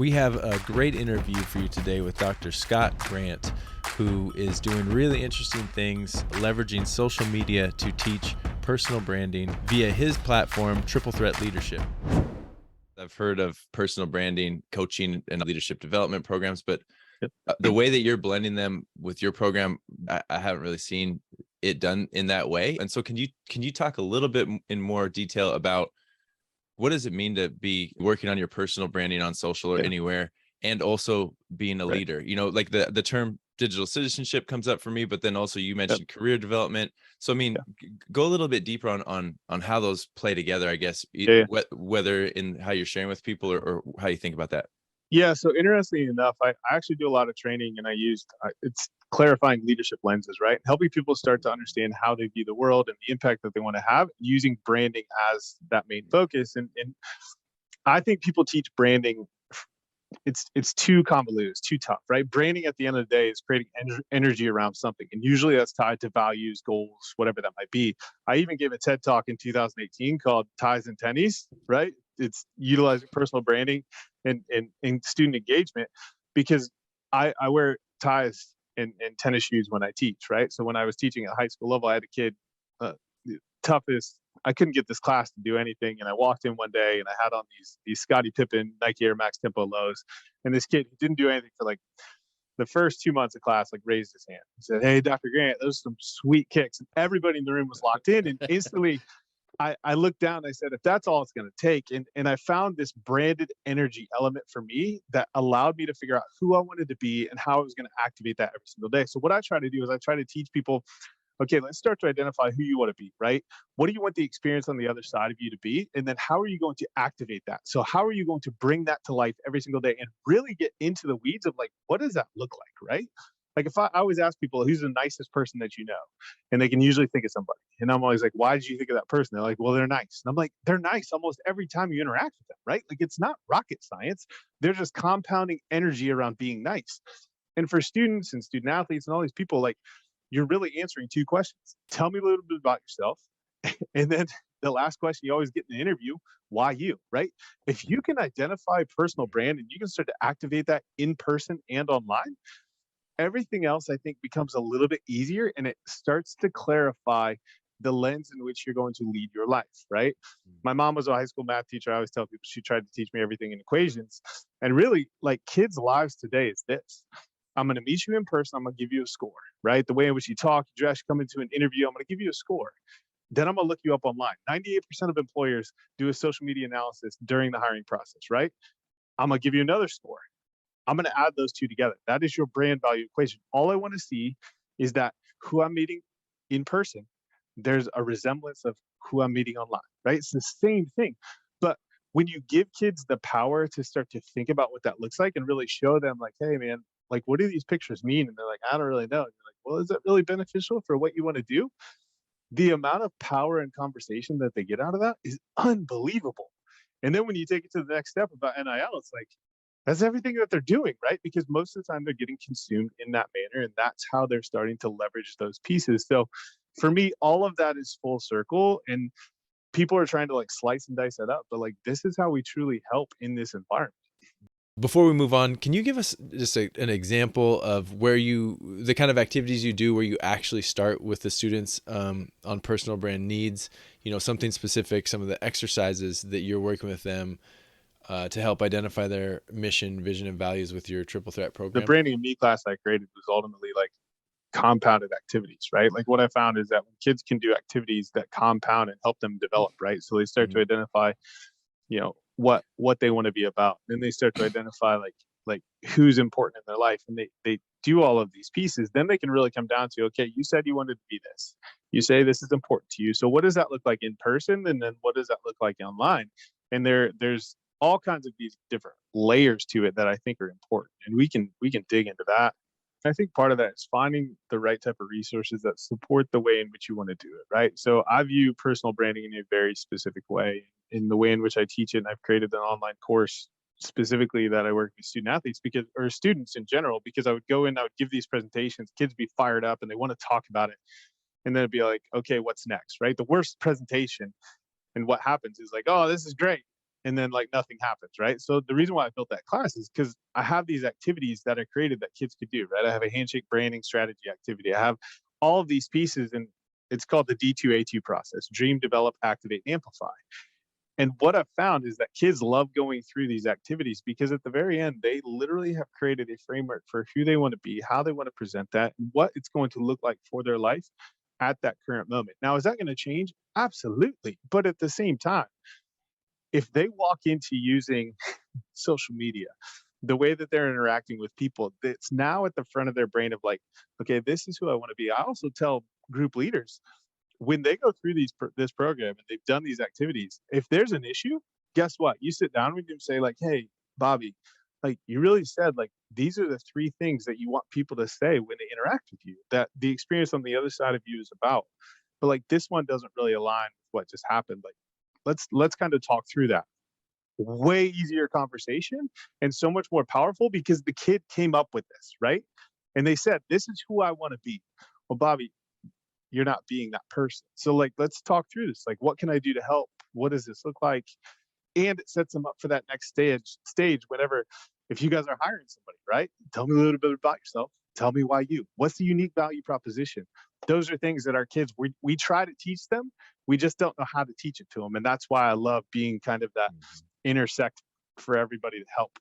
We have a great interview for you today with Dr. Scott Grant, who is doing really interesting things, leveraging social media to teach personal branding via his platform, Triple Threat Leadership. I've heard of personal branding, coaching, and leadership development programs, but Yep. the way that you're blending them with your program, I haven't really seen it done in that way. And so can you talk a little bit in more detail about what does it mean to be working on your personal branding on social or Yeah, anywhere, and also being a right. leader? Like the term digital citizenship comes up for me, but then also you Yep, mentioned career development. So I mean, yeah. go a little bit deeper on how those play together, I guess, Yeah, yeah. whether in how you're sharing with people or how you think about that. Yeah, so interestingly enough, I actually do a lot of training and I used it's clarifying leadership lenses, right? Helping people start to understand how they view the world and the impact that they want to have using branding as that main focus. And I think people teach branding it's too convoluted, it's too tough, right? Branding at the end of the day is creating energy around something, and usually that's tied to values, goals, whatever that might be. I even gave a TED talk in 2018 called "Ties and Tennies," right? It's utilizing personal branding and student engagement because I wear ties and tennis shoes when I teach, right? So when I was teaching at high school level, I had a kid, uh, toughest. I couldn't get this class to do anything, and I walked in one day and I had on these Scottie Pippen Nike Air Max Tempo lows, and this kid who didn't do anything for like the first 2 months of class, like raised his hand. He said, "Hey, Dr. Grant, those are some sweet kicks," and everybody in the room was locked in. And instantly, I looked down and I said, if that's all it's going to take, and I found this branded energy element for me that allowed me to figure out who I wanted to be and how I was going to activate that every single day. So what I try to do is I try to teach people, okay, let's start to identify who you want to be, right? What do you want the experience on the other side of you to be? And then how are you going to activate that? So, how are you going to bring that to life every single day and really get into the weeds of like, what does that look like, right? Like, if I always ask people, who's the nicest person that you know? And they can usually think of somebody. And I'm always like, why did you think of that person? They're like, well, they're nice. And I'm like, they're nice almost every time you interact with them, right? Like, it's not rocket science. They're just compounding energy around being nice. And for students and student athletes and all these people, like, you're really answering two questions. Tell me a little bit about yourself. And then the last question you always get in the interview, why you, right? If you can identify personal brand and you can start to activate that in person and online, everything else I think becomes a little bit easier and it starts to clarify the lens in which you're going to lead your life, right? My mom was a high school math teacher. I always tell people she tried to teach me everything in equations. And really, like kids' lives today is this. I'm going to meet you in person. I'm going to give you a score, right? The way in which you talk, you dress, come into an interview. I'm going to give you a score. Then I'm going to look you up online. 98% of employers do a social media analysis during the hiring process, right? I'm going to give you another score. I'm going to add those two together. That is your brand value equation. All I want to see is that who I'm meeting in person, there's a resemblance of who I'm meeting online, right? It's the same thing. But when you give kids the power to start to think about what that looks like and really show them, like, hey, man, like, what do these pictures mean? And they're like, I don't really know. And you're like, well, is that really beneficial for what you want to do? The amount of power and conversation that they get out of that is unbelievable. And then when you take it to the next step about NIL, it's like, that's everything that they're doing, right? Because most of the time they're getting consumed in that manner, and that's how they're starting to leverage those pieces. So for me, all of that is full circle, and people are trying to like slice and dice it up, but like this is how we truly help in this environment. Before we move on, can you give us just an example of the kind of activities you do where you actually start with the students on personal brand needs, something specific, some of the exercises that you're working with them to help identify their mission, vision, and values with your triple threat The program? branding and me class I created was ultimately like compounded activities, right? Like what I found is that when kids can do activities that compound and help them develop, right? So they start to Mhm. identify, what they want to be about. Then they start to identify like who's important in their life, and they do all of these pieces. Then they can really come down to, okay, you said you wanted to be this. You say this is important to you. So what does that look like in person, and then what does that look like online? And there's all kinds of these different layers to it that I think are important, and we can dig into that. I think part of that is finding the right type of resources that support the way in which you want to do it, right? So I view personal branding in a very specific way in the way in which I teach it. And I've created an online course specifically that I work with student athletes or students in general, because I would go in, I would give these presentations, kids be fired up and they want to talk about it. And then it'd be like, okay, what's next, right? The worst presentation and what happens is like, oh, this is great. and then like nothing happens, right? So the reason why I built that class is because I have these activities that are created that kids could do, right? I have a handshake branding strategy activity. I have all of these pieces, and it's called the D2A2 process: dream, develop, activate, amplify. And what I've found is that kids love going through these activities because at the very end, they literally have created a framework for who they want to be, how they want to present that, and what it's going to look like for their life at that current moment. Now, is that going to change? Absolutely. But at the same time, if they walk into using social media, the way that they're interacting with people, it's now at the front of their brain of like, okay, this is who I want to be. I also tell group leaders when they go through this program and they've done these activities, if there's an issue, guess what? You sit down with them and say like, "Hey, Bobby, like you really said like these are the three things that you want people to say when they interact with you. That the experience on the other side of you is about. But like this one doesn't really align with what just happened. Like let's kind of talk through that." Way easier conversation and so much more powerful because the kid came up with this, right? And they said, "This is who I want to be." Well, Bobby, you're not being that person. So like, let's talk through this. Like, what can I do to help? What does this look like? And it sets them up for that next stage whenever, if you guys are hiring somebody, right? Tell me a little bit about yourself. Tell me why you. What's the unique value proposition? Those are things that our kids we try to teach them. We just don't know how to teach it to them. And that's why I love being kind of that Mhm. intersect for everybody to help.